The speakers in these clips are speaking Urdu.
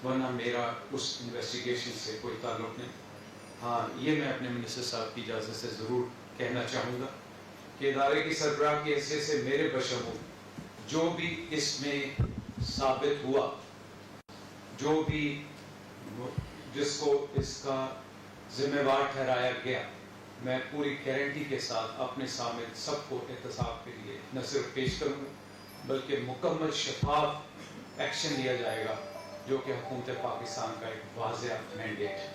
ورنہ میرا اس انویسٹیگیشن سے کوئی تعلق نہیں. ہاں یہ میں اپنے منسٹر صاحب کی اجازت سے ضرور کہنا چاہوں گا کہ ادارے کی سربراہ کی حیثیت سے میرے بشمول جو بھی اس میں ثابت ہوا، جو بھی جس کو اس کا ذمہ دار ٹھہرایا گیا، میں پوری گارنٹی کے ساتھ اپنے سامنے سب کو احتساب کے لیے نہ صرف پیش کروں گا بلکہ مکمل شفاف ایکشن لیا جائے گا، جو کہ حکومت پاکستان کا ایک واضح مینڈیٹ ہے.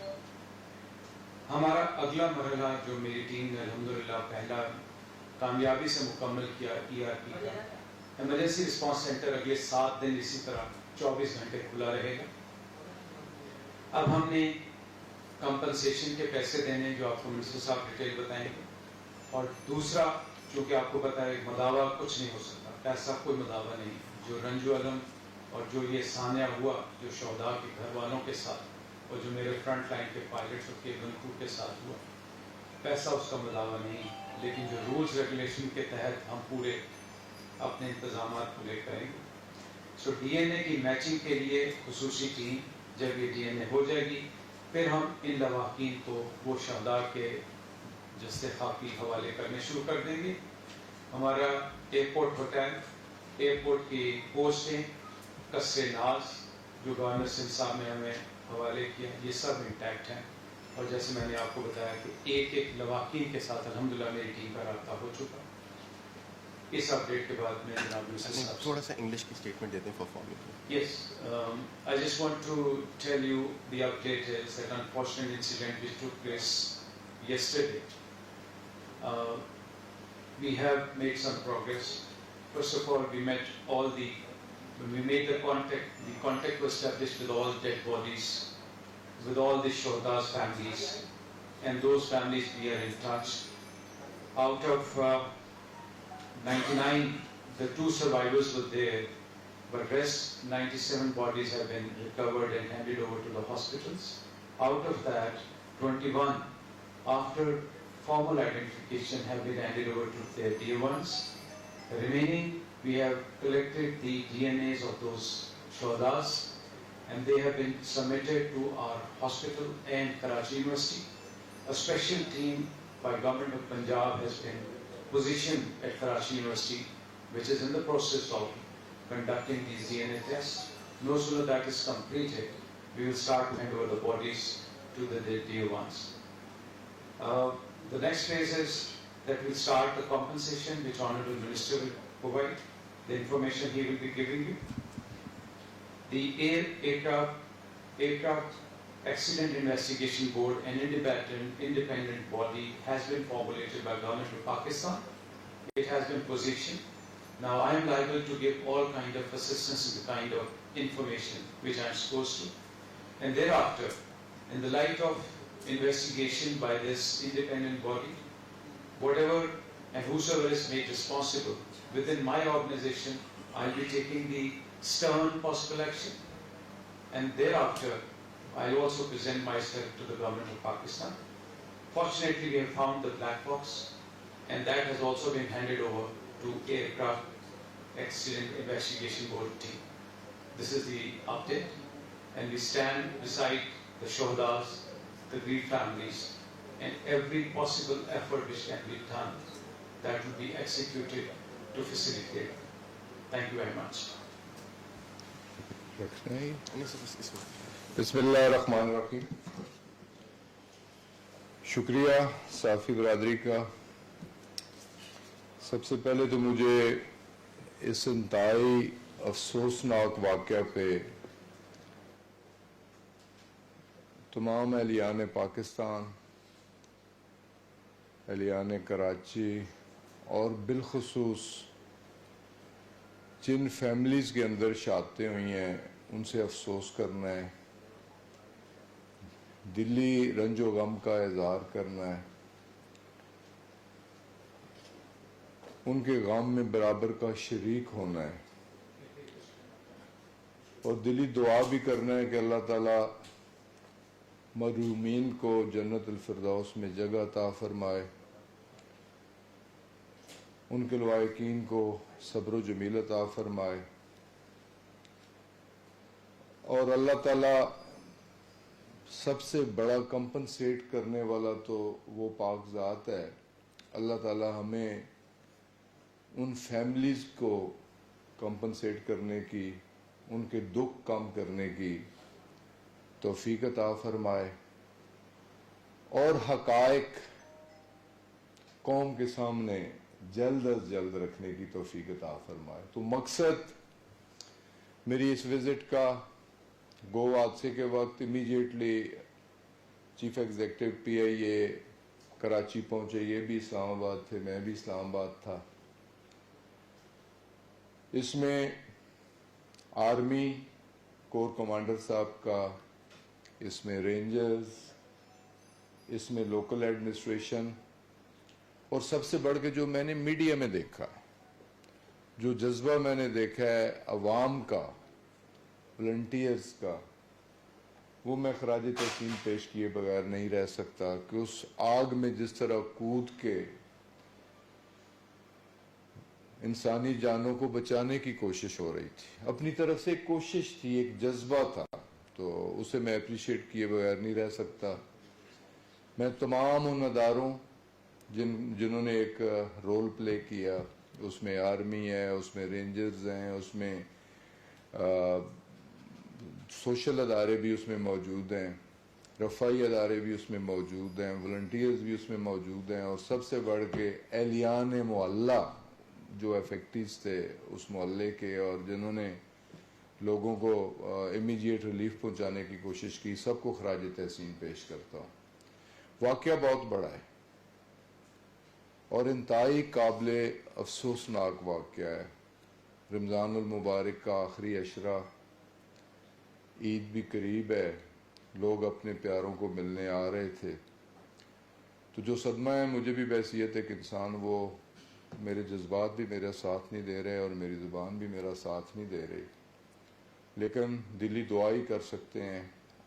ہمارا اگلا مرحلہ جو میری ٹیم نے الحمدللہ پہلا کامیابی سے مکمل کیا، ERP کا ایمرجنسی رسپانس سینٹر اگلے 7 دن اسی طرح 24 گھنٹے کھلا رہے گا. اب ہم نے کمپنسیشن کے پیسے دینے جو آپ کو منسٹر صاحب ڈیٹیل بتائیں گے، اور دوسرا چونکہ آپ کو پتا ہے مداوع کچھ نہیں ہو سکتا، پیسہ کوئی مداوع نہیں. جو رنج و الم اور جو یہ سانحہ ہوا جو شہداء کے گھر والوں کے ساتھ اور جو میرے فرنٹ لائن کے پائلٹس اور کیبن کرو کے ساتھ ہوا، پیسہ اس کا مداوع نہیں، لیکن جو رولز ریگولیشن کے تحت ہم پورے اپنے انتظامات پورے کریں گے. سو DNA کی میچنگ کے لیے خصوصی ٹیم جب یہ DNA ہو جائے گی، پھر ہم ان لواحقین کو وہ شہداء کے جسد خاکی حوالے کرنے شروع کر دیں گے. ہمارا ایئرپورٹ ہوٹل، ایئرپورٹ کی پوسٹیں، قصر ناز جو گورنر سندھ صاحب نے ہمیں حوالے کیا، یہ سب انٹیکٹ ہیں. اور جیسے میں نے آپ کو بتایا کہ ایک ایک لواحقین کے ساتھ الحمدللہ میری ٹیم کا رابطہ ہو چکا. اس اپڈیٹ کے بعد میں جناب منسٹر صاحب تھوڑا سا انگلش کی اسٹیٹمنٹ دیتے ہیں for format. Yes, I just want to tell you the update is that unfortunate incident which took place yesterday. We have made some progress. First of all, we made the contact was established with all dead bodies, with all the Shohada's families, and those families we are in touch. Out of 99, the 2 survivors were there, but rest 97 bodies have been recovered and handed over to the hospitals. Out of that, 21 after formal identification have been handed over to their dear ones. The remaining, we have collected the DNAs of those Shohadas and they have been submitted to our hospital and Karachi University. A special team by Government of Punjab has been positioned at Karachi University, which is in the process of conducting these DNA tests. No sooner that is completed, we will start to hand over the bodies to the dear ones. The next phase is that we'll start the compensation which Honorable Minister will provide, the information he will be giving you. The Aircraft Accident Investigation Board, an independent body, has been formulated by Government of Pakistan. It has been positioned. Now I am liable to give all kind of assistance and the kind of information which I am supposed to. And thereafter, in the light of investigation by this independent body, whatever and whosoever is made responsible within my organization, I will be taking the stern possible action. And thereafter, I will also present myself to the Government of Pakistan. Fortunately, we have found the black box, and that has also been handed over to Aircraft Accident Investigation Board team. This is the update, and we stand beside the Shohadas, the grieved families, and every possible effort which can be done that will be executed to facilitate. Thank you very much. بسم اللہ الرحمن الرحیم. شکریہ صحافی برادری کا. سب سے پہلے تو مجھے اس انتہائی افسوسناک واقعہ پہ تمام اہلیان پاکستان، اہلیان کراچی اور بالخصوص جن فیملیز کے اندر شہادتیں ہوئی ہیں ان سے افسوس کرنا ہے، دلی رنج و غم کا اظہار کرنا ہے، ان کے غم میں برابر کا شریک ہونا ہے، اور دلی دعا بھی کرنا ہے کہ اللہ تعالیٰ مرحومین کو جنت الفردوس میں جگہ عطا فرمائے، ان کے لواحقین کو صبر و جمیل عطا فرمائے، اور اللہ تعالیٰ سب سے بڑا کمپنسیٹ کرنے والا تو وہ پاک ذات ہے. اللہ تعالیٰ ہمیں ان فیملیز کو کمپنسیٹ کرنے کی، ان کے دکھ کم کرنے کی توفیق عطا فرمائے اور حقائق قوم کے سامنے جلد از جلد رکھنے کی توفیق عطا فرمائے. تو مقصد میری اس وزٹ کا گو حادثے کے وقت امیڈیٹلی چیف ایگزیکٹو پی آئی اے کراچی پہنچے. یہ بھی اسلام آباد تھے، میں بھی اسلام آباد تھا. اس میں آرمی کور کمانڈر صاحب کا، اس میں رینجرز، اس میں لوکل ایڈمنسٹریشن، اور سب سے بڑھ کے جو میں نے میڈیا میں دیکھا، جو جذبہ میں نے دیکھا ہے عوام کا، والنٹیئرز کا، وہ میں خراج تحسین پیش کیے بغیر نہیں رہ سکتا کہ اس آگ میں جس طرح کود کے انسانی جانوں کو بچانے کی کوشش ہو رہی تھی. اپنی طرف سے ایک کوشش تھی، ایک جذبہ تھا، تو اسے میں اپریشیٹ کیے بغیر نہیں رہ سکتا. میں تمام ان اداروں جنہوں نے ایک رول پلے کیا، اس میں آرمی ہے، اس میں رینجرز ہیں، اس میں سوشل ادارے بھی اس میں موجود ہیں، رفائی ادارے بھی اس میں موجود ہیں، والنٹیئرز بھی اس میں موجود ہیں، اور سب سے بڑھ کے اہلیان محلہ جو افیکٹیز تھے اس محلے کے، اور جنہوں نے لوگوں کو امیڈیٹ ریلیف پہنچانے کی کوشش کی، سب کو خراج تحسین پیش کرتا ہوں. واقعہ بہت بڑا ہے اور انتہائی قابل افسوسناک واقعہ ہے. رمضان المبارک کا آخری عشرہ، عید بھی قریب ہے، لوگ اپنے پیاروں کو ملنے آ رہے تھے. تو جو صدمہ ہے مجھے بھی بحیثیت ایک انسان، وہ میرے جذبات بھی میرا ساتھ نہیں دے رہے اور میری زبان بھی میرا ساتھ نہیں دے رہی، لیکن دلی دعا ہی کر سکتے ہیں،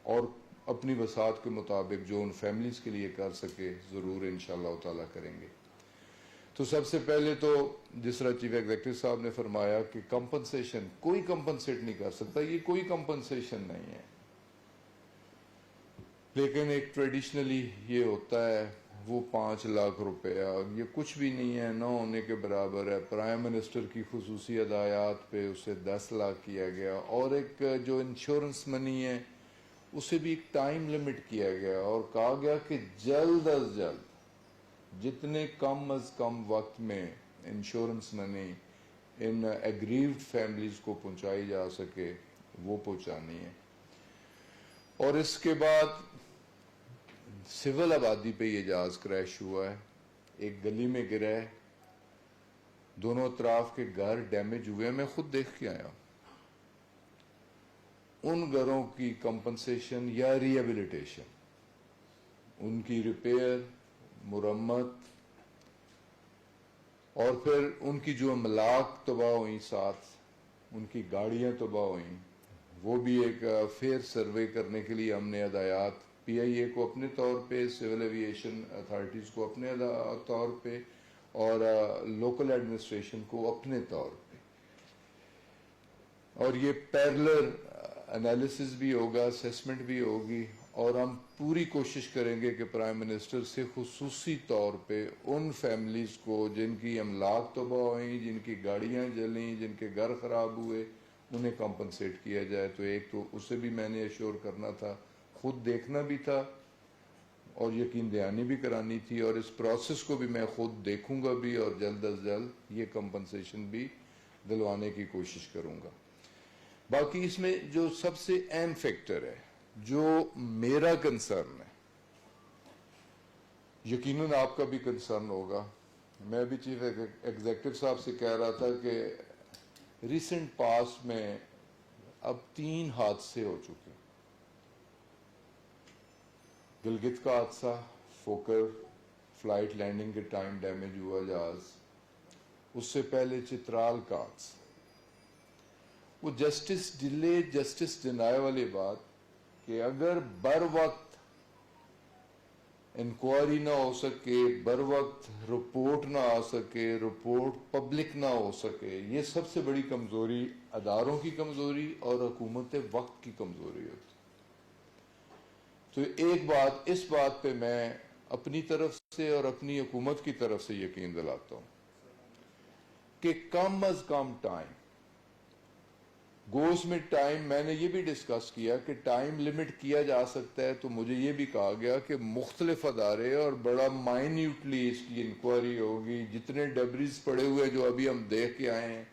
اور اپنی وسعت کے مطابق جو ان فیملیز کے لیے کر سکے ضرور انشاءاللہ تعالیٰ کریں گے. تو سب سے پہلے تو جس طرح چیف ایگزیکٹو صاحب نے فرمایا کہ کمپنسیشن کوئی کمپنسیٹ نہیں کر سکتا، یہ کوئی کمپنسیشن نہیں ہے، لیکن ایک ٹریڈیشنلی یہ ہوتا ہے وہ 5 لاکھ روپیہ یہ کچھ بھی نہیں ہے، نہ ہونے کے برابر ہے. پرائم منسٹر کی خصوصی ہدایات پہ اسے 10 لاکھ کیا گیا، اور ایک جو انشورنس منی ہے اسے بھی ایک ٹائم لمٹ کیا گیا، اور کہا گیا کہ جلد از جلد جتنے کم از کم وقت میں انشورنس منی ان ایگریوڈ فیملیز کو پہنچائی جا سکے وہ پہنچانی ہے. اور اس کے بعد سول آبادی پہ یہ جہاز کریش ہوا ہے، ایک گلی میں گرا ہے، دونوں اطراف کے گھر ڈیمیج ہوئے ہیں. میں خود دیکھ کے آیا. ان گھروں کی کمپنسیشن یا ری ایبلیٹیشن، ان کی ریپیئر، مرمت، اور پھر ان کی جو املاک تباہ ہوئیں، ساتھ ان کی گاڑیاں تباہ ہوئیں، وہ بھی ایک فیئر سروے کرنے کے لیے ہم نے ہدایات پی آئی اے کو اپنے طور پہ، سول ایویشن اتھارٹیز کو اپنے طور پہ، اور لوکل ایڈمنسٹریشن کو اپنے طور پہ، اور یہ پیرلر انالیسس بھی ہوگا، اسیسمنٹ بھی ہوگی، اور ہم پوری کوشش کریں گے کہ پرائم منسٹر سے خصوصی طور پہ ان فیملیز کو جن کی املاک تباہ ہوئیں، جن کی گاڑیاں جلیں، جن کے گھر خراب ہوئے، انہیں کمپنسیٹ کیا جائے. تو ایک تو اسے بھی میں نے ایشور کرنا تھا، خود دیکھنا بھی تھا، اور یقین دہانی بھی کرانی تھی، اور اس پروسیس کو بھی میں خود دیکھوں گا بھی، اور جلد از جلد یہ کمپنسیشن بھی دلوانے کی کوشش کروں گا. باقی اس میں جو سب سے اہم فیکٹر ہے، جو میرا کنسرن ہے، یقیناً آپ کا بھی کنسرن ہوگا. میں بھی چیف ایگزیکٹو صاحب سے کہہ رہا تھا کہ ریسنٹ پاسٹ میں اب 3 حادثے ہو چکے. گلگت کا حادثہ، فوکر فلائٹ لینڈنگ کے ٹائم ڈیمیج ہوا جہاز، اس سے پہلے چترال کا حادثہ. وہ جسٹس ڈیلے جسٹس ڈینائے والی بات کہ اگر بر وقت انکوائری نہ ہو سکے، بر وقت رپورٹ نہ آ سکے، رپورٹ پبلک نہ ہو سکے، یہ سب سے بڑی کمزوری اداروں کی کمزوری اور حکومت وقت کی کمزوری ہوتی. تو ایک بات، اس بات پہ میں اپنی طرف سے اور اپنی حکومت کی طرف سے یقین دلاتا ہوں کہ کم از کم ٹائم گوز میں ٹائم، میں نے یہ بھی ڈسکس کیا کہ ٹائم لمٹ کیا جا سکتا ہے. تو مجھے یہ بھی کہا گیا کہ مختلف ادارے اور بڑا مائنیوٹلی اس کی انکوائری ہوگی. جتنے ڈبریز پڑے ہوئے جو ابھی ہم دیکھ کے آئے ہیں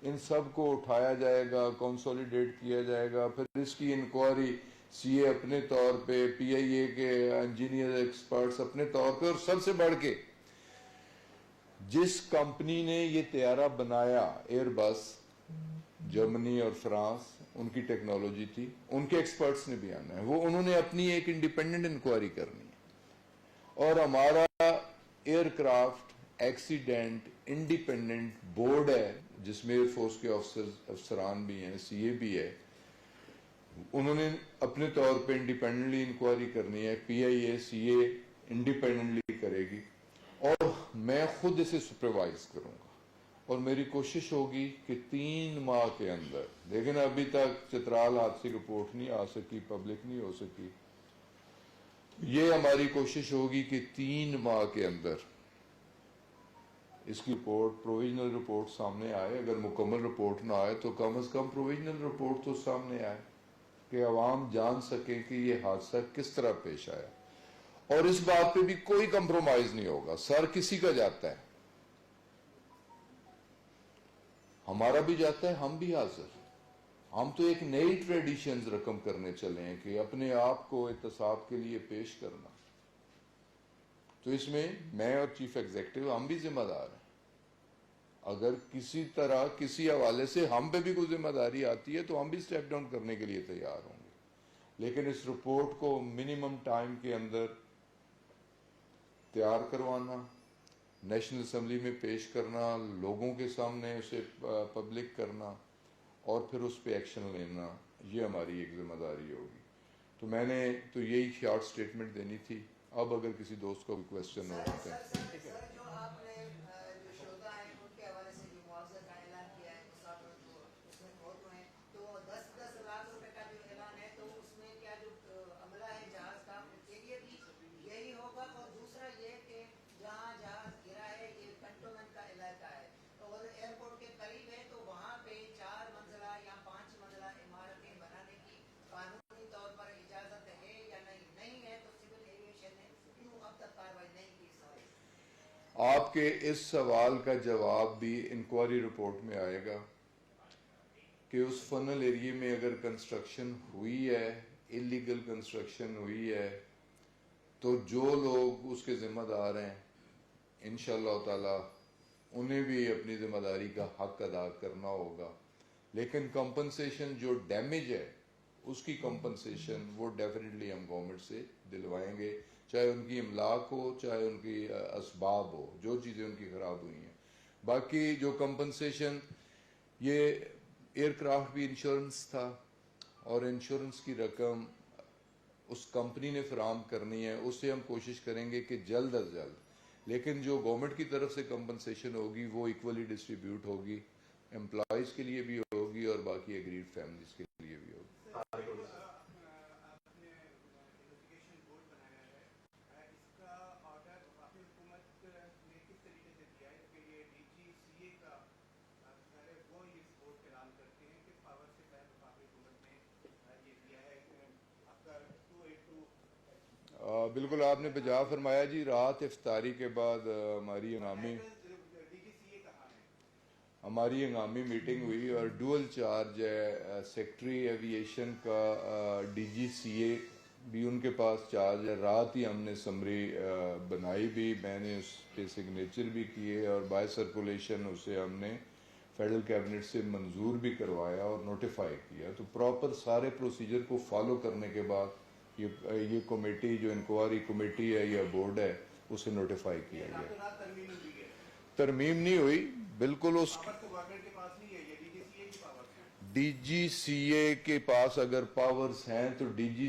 ان سب کو اٹھایا جائے گا، کنسولیڈیٹ کیا جائے گا، پھر اس کی انکوائری سی اے اپنے طور پہ، پی آئی اے کے انجینئر ایکسپرٹس اپنے طور پہ، اور سب سے بڑھ کے جس کمپنی نے یہ طیارہ بنایا ایئر بس، جرمنی اور فرانس، ان کی ٹیکنالوجی تھی، ان کے ایکسپرٹس نے بھی آنا ہے. وہ انہوں نے اپنی ایک انڈیپینڈنٹ انکوائری کرنی ہے. اور ہمارا aircraft accident independent board ہے جس میں ایئر فورس کے افسران بھی ہیں، سی اے بھی ہے. انہوں نے اپنے طور پہ انڈیپینڈنٹلی انکوائری کرنی ہے. پی آئی اے سی اے انڈیپینڈنٹلی کرے گی اور میں خود اسے سپروائز کروں گا. اور میری کوشش ہوگی کہ 3 ماہ کے اندر، لیکن ابھی تک چترال حادثے کی رپورٹ نہیں آ سکی، پبلک نہیں ہو سکی. یہ ہماری کوشش ہوگی کہ 3 ماہ کے اندر اس کی رپورٹ، پروویژنل رپورٹ سامنے آئے. اگر مکمل رپورٹ نہ آئے تو کم از کم پروویژنل رپورٹ تو سامنے آئے کہ عوام جان سکے کہ یہ حادثہ کس طرح پیش آیا. اور اس بات پہ بھی کوئی کمپرومائز نہیں ہوگا. سر کسی کا جاتا ہے، ہمارا بھی جاتا ہے، ہم بھی حاضر. ہم تو ایک نئی ٹریڈیشنز رقم کرنے چلے ہیں کہ اپنے آپ کو احتساب کے لیے پیش کرنا. تو اس میں میں اور چیف ایگزیکٹو ہم بھی ذمہ دار ہیں. اگر کسی طرح کسی حوالے سے ہم پہ بھی کوئی ذمہ داری آتی ہے تو ہم بھی سٹیپ ڈاؤن کرنے کے لیے تیار ہوں گے. لیکن اس رپورٹ کو منیمم ٹائم کے اندر تیار کروانا، نیشنل اسمبلی میں پیش کرنا، لوگوں کے سامنے اسے پبلک کرنا اور پھر اس پہ ایکشن لینا، یہ ہماری ایک ذمہ داری ہوگی. تو میں نے تو یہی شارٹ سٹیٹمنٹ دینی تھی. اب اگر کسی دوست کو کوئی کویسچن ہو تو جو آپ نے جو شہدا ہیں ان کے حوالے سے جو معاوضہ کا اعلان کیا ہے، مسافر جو اس میں فوت ہوئے ہیں، تو 10 لاکھ روپے کا جو اعلان ہے، تو اس میں کیا جو عملہ ہے جہاز کا ان کے لیے بھی یہی ہوگا؟ اور دوسرا یہ کہ جہاں جہاز گرا ہے یہ کنٹونمنٹ کا علاقہ ہے اور ایئرپورٹ کے قریب ہے، تو وہاں پہ 4 منزلہ یا 5 منزلہ عمارتیں بنانے کی قانونی طور پر اجازت ہے یا نہیں ہے؟ تو سول ایویشن نے کیوں اب تک کارروائی نہیں کی؟ آپ کے اس سوال کا جواب بھی انکوائری رپورٹ میں آئے گا کہ اس فنل ایریے میں اگر کنسٹرکشن ہوئی ہے، انلیگل کنسٹرکشن ہوئی ہے، تو جو لوگ اس کے ذمہ دار ہیں انشاءاللہ تعالی انہیں بھی اپنی ذمہ داری کا حق ادا کرنا ہوگا. لیکن کمپنسیشن جو ڈیمیج ہے اس کی کمپنسیشن وہ ڈیفینیٹلی ہم گورنمنٹ سے دلوائیں گے، چاہے ان کی املاک ہو، چاہے ان کی اسباب ہو، جو چیزیں ان کی خراب ہوئی ہیں. باقی جو کمپنسیشن، یہ ایئر کرافٹ بھی انشورنس تھا اور انشورنس کی رقم اس کمپنی نے فراہم کرنی ہے. اس سے ہم کوشش کریں گے کہ جلد از جلد، لیکن جو گورنمنٹ کی طرف سے کمپنسیشن ہوگی وہ ایکولی ڈسٹریبیوٹ ہوگی، امپلائیز کے لیے بھی ہوگی اور باقی ایگریڈ فیملیز کے لیے بھی ہوگی. بالکل آپ نے بجا فرمایا جی. رات افطاری کے بعد ہماری ہنگامی میٹنگ ہوئی اور ڈوئل چارج ہے، سیکٹری ایوییشن کا ڈی جی سی اے بھی ان کے پاس چارج ہے. رات ہی ہم نے سمری بنائی بھی، میں نے اس پہ سگنیچر بھی کیے اور بائی سرکولیشن اسے ہم نے فیڈرل کیبنٹ سے منظور بھی کروایا اور نوٹیفائی کیا. تو پراپر سارے پروسیجر کو فالو کرنے کے بعد یہ کمیٹی جو انکوائری کمیٹی ہے یا بورڈ ہے اسے نوٹیفائی کیا گیا. ترمیم نہیں ہوئی، بالکل اس ڈی جی سی اے کے پاس اگر پاورز ہیں تو ڈی جی